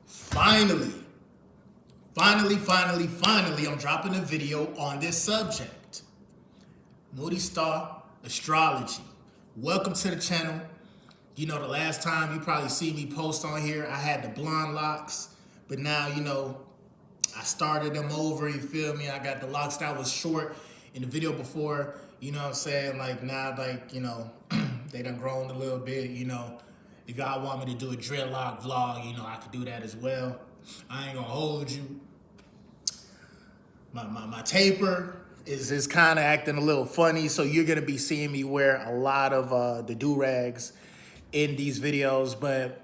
Finally, I'm dropping a video on this subject. Moody Star Astrology. Welcome to the channel. You know, the last time you probably see me post on here, I had the blonde locks, but now, I started them over, you feel me? I got the locks that was short in the video before, you know what I'm saying? Like now, they done grown a little bit, If y'all want me to do a dreadlock vlog, I could do that as well. I ain't gonna hold you. My taper is kind of acting a little funny, so you're gonna be seeing me wear a lot of the do-rags in these videos. But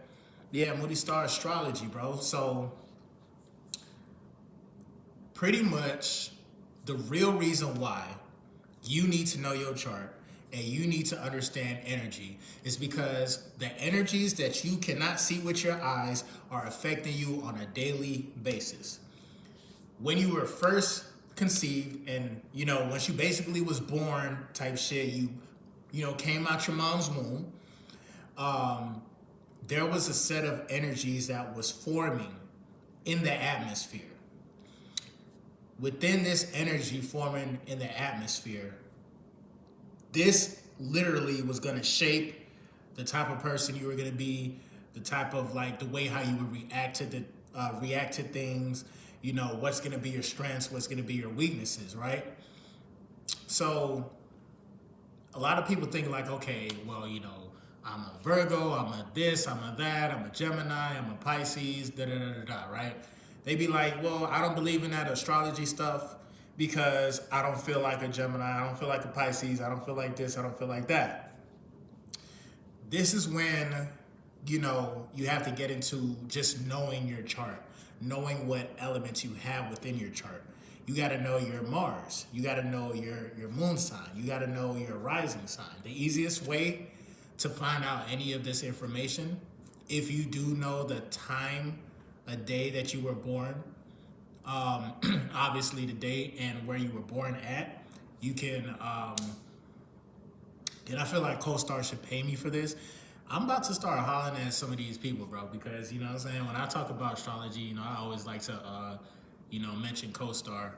yeah, Moody Star Astrology, bro. So pretty much the real reason why you need to know your chart and you need to understand energy is because the energies that you cannot see with your eyes are affecting you on a daily basis. When you were first conceived and, once you basically was born type shit, you came out your mom's womb, there was a set of energies that was forming in the atmosphere. Within this energy forming in the atmosphere, this literally was going to shape the type of person you were going to be, the type of the way how you would react to things, what's going to be your strengths, what's going to be your weaknesses, right? So a lot of people think okay, well, I'm a Virgo, I'm a this, I'm a that, I'm a Gemini, I'm a Pisces, right? They be like, well, I don't believe in that astrology stuff because I don't feel like a Gemini, I don't feel like a Pisces, I don't feel like this, I don't feel like that. This is when, you have to get into just knowing your chart, knowing what elements you have within your chart. You got to know your Mars. You got to know your moon sign. You got to know your rising sign. The easiest way to find out any of this information, if you do know the time, a day that you were born, obviously the date and where you were born at, you can, and I feel like CoStar should pay me for this. I'm about to start hollering at some of these people, bro, because, you know what I'm saying, when I talk about astrology, I always like to, mention CoStar.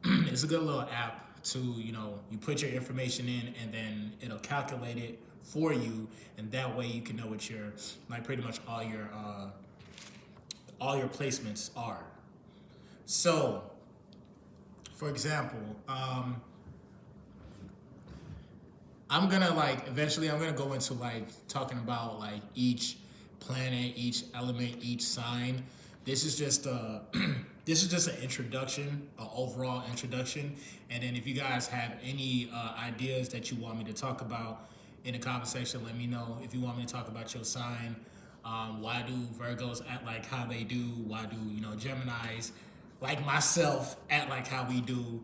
It's a good little app to, you put your information in and then it'll calculate it for you, and that way you can know what your, pretty much all your placements are. So, for example, I'm gonna eventually I'm gonna go into talking about each planet, each element, each sign. This is just this is just an introduction, an overall introduction. And then if you guys have any ideas that you want me to talk about in the comment section, let me know. If you want me to talk about your sign, why do Virgos act like how they do? Why do Geminis like myself act like how we do?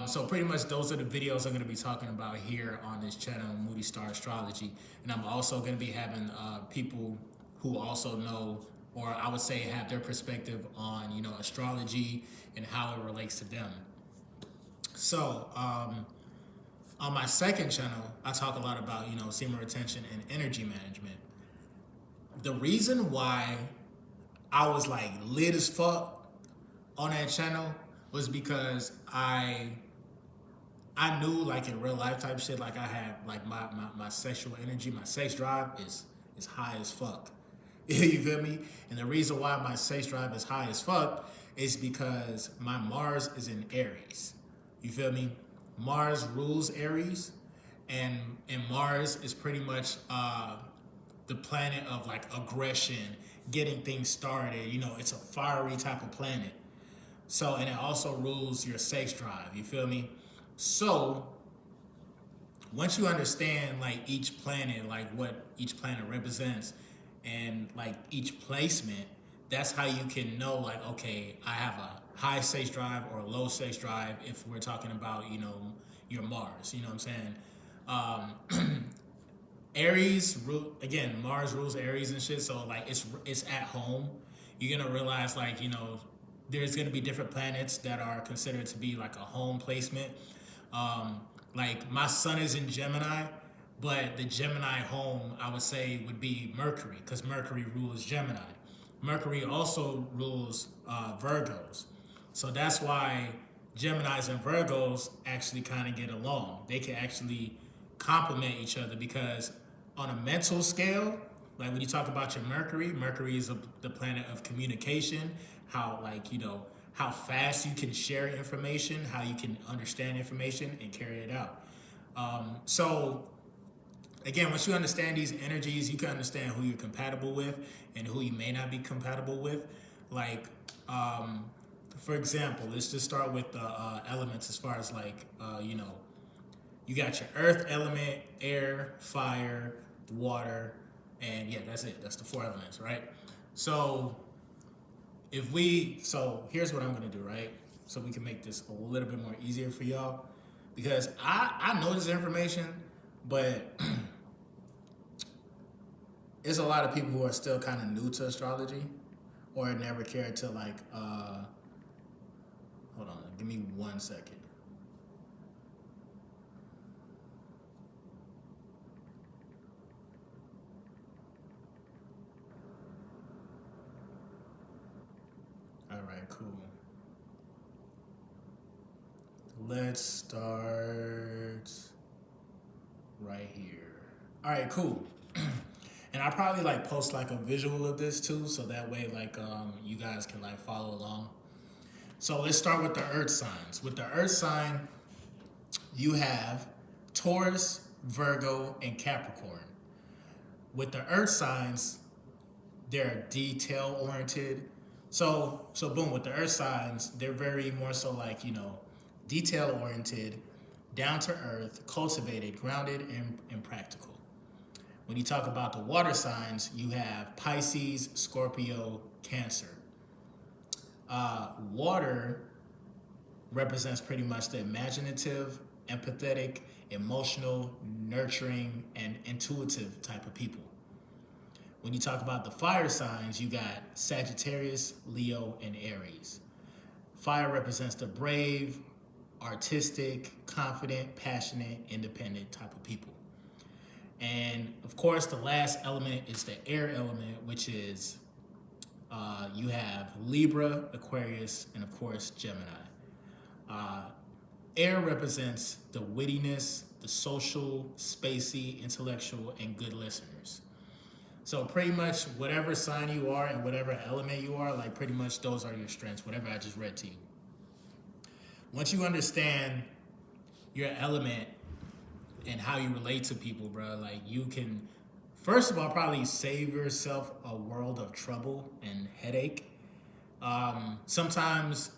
So pretty much those are the videos I'm going to be talking about here on this channel, Moody Star Astrology. And I'm also going to be having people who also know, or I would say have their perspective on, astrology and how it relates to them. So on my second channel, I talk a lot about, semen retention and energy management. The reason why I was lit as fuck on that channel was because I knew in real life type shit, I had my sexual energy, my sex drive is high as fuck. You feel me? And the reason why my sex drive is high as fuck is because my Mars is in Aries. You feel me? Mars rules Aries, and Mars is pretty much the planet of aggression, getting things started. It's a fiery type of planet. So, and it also rules your sex drive, you feel me? So, once you understand each planet, what each planet represents and each placement, that's how you can know okay, I have a high sex drive or a low sex drive if we're talking about, your Mars, you know what I'm saying? Aries, again, Mars rules Aries and shit, so it's at home. You're gonna realize there's going to be different planets that are considered to be a home placement. My sun is in Gemini, but the Gemini home, I would say, would be Mercury, because Mercury rules Gemini. Mercury also rules Virgos. So that's why Geminis and Virgos actually kind of get along. They can actually complement each other because on a mental scale, like when you talk about your Mercury, Mercury is the planet of communication, how like, how fast you can share information, how you can understand information and carry it out. So again, once you understand these energies, you can understand who you're compatible with and who you may not be compatible with. Like, for example, let's just start with the elements as far as like, you got your earth element, air, fire, water, and yeah, that's it. That's the four elements, right? So so here's what I'm gonna do, right? So we can make this a little bit more easier for y'all, because I know this information, but there's a lot of people who are still kind of new to astrology or never cared to like hold on, give me 1 second. All right, cool. Let's start right here. All right, cool. And I probably like post like a visual of this too, so that way like you guys can like follow along. So let's start with the earth signs. With the earth sign, you have Taurus, Virgo, and Capricorn. With the earth signs, they're detail oriented. So boom, with the earth signs, they're very more so like, detail oriented, down to earth, cultivated, grounded, and practical. When you talk about the water signs, you have Pisces, Scorpio, Cancer. Water represents pretty much the imaginative, empathetic, emotional, nurturing, and intuitive type of people. When you talk about the fire signs, you got Sagittarius, Leo, and Aries. Fire represents the brave, artistic, confident, passionate, independent type of people. And of course, the last element is the air element, which is you have Libra, Aquarius, and of course, Gemini. Uh, Air represents the wittiness, the social, spacey, intellectual, and good listeners. So pretty much whatever sign you are and whatever element you are, like pretty much those are your strengths, whatever I just read to you. Once you understand your element and how you relate to people, bro, like you can, first of all, probably save yourself a world of trouble and headache. Sometimes,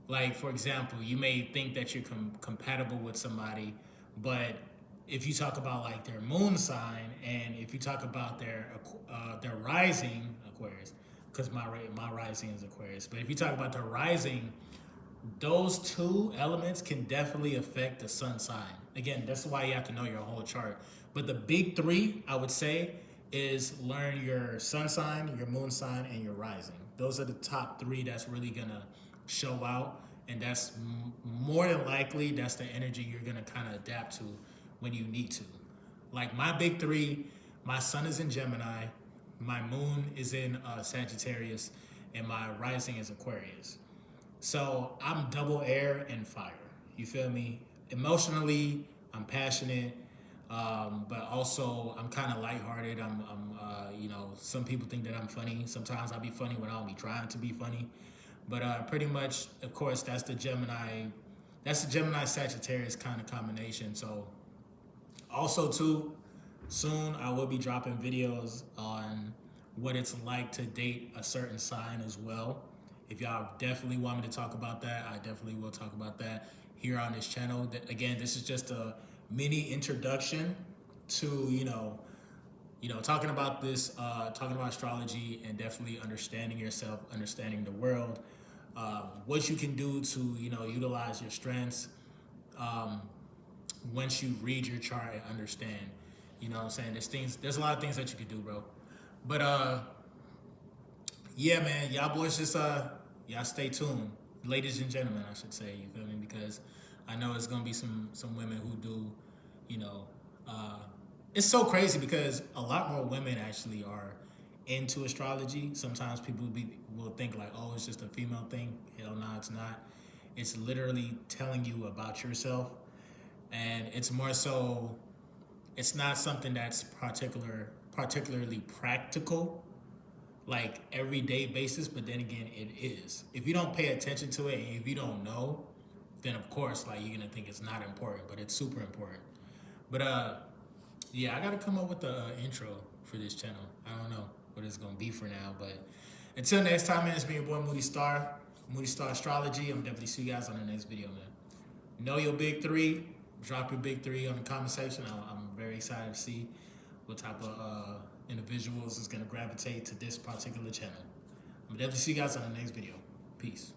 like for example, you may think that you're compatible with somebody, but if you talk about like their moon sign and if you talk about their rising Aquarius, because my rising is Aquarius, but if you talk about their rising, those two elements can definitely affect the sun sign. Again, that's why you have to know your whole chart. But the big three, I would say, is learn your sun sign, your moon sign, and your rising. Those are the top three that's really gonna show out, and that's more than likely that's the energy you're gonna kind of adapt to when you need to. Like my big three, my sun is in Gemini, my moon is in Sagittarius, and my rising is Aquarius. So I'm double air and fire. You feel me? Emotionally, I'm passionate, but also I'm kind of lighthearted. Some people think that I'm funny. Sometimes I'll be funny when I don't be trying to be funny. But pretty much, of course, that's the Gemini Sagittarius kind of combination. So also too, soon I will be dropping videos on what it's like to date a certain sign as well. If y'all definitely want me to talk about that, I definitely will talk about that here on this channel. Again, this is just a mini introduction to, talking about this, talking about astrology and definitely understanding yourself, understanding the world, what you can do to, utilize your strengths once you read your chart and understand. You know what I'm saying? There's a lot of things that you could do, bro. But yeah, man, y'all boys just y'all stay tuned, ladies and gentlemen, I should say. You feel me? Because I know it's gonna be some women who do, you know, it's so crazy because a lot more women actually are into astrology. Sometimes people will think like, oh, it's just a female thing. Hell no, it's not. It's literally telling you about yourself, and it's more so. It's not something that's particularly practical, like everyday basis. But then again, it is. If you don't pay attention to it, and if you don't know, then of course, like you're gonna think it's not important, but it's super important. But yeah, I gotta come up with the intro for this channel. I don't know what it's gonna be for now, but until next time, man, it's been your boy Moody Star Astrology. I'm definitely see you guys on the next video, man. Know your big three. Drop your big three on the comment section. I'm very excited to see what type of individuals is gonna gravitate to this particular channel. I'm definitely see you guys on the next video. Peace.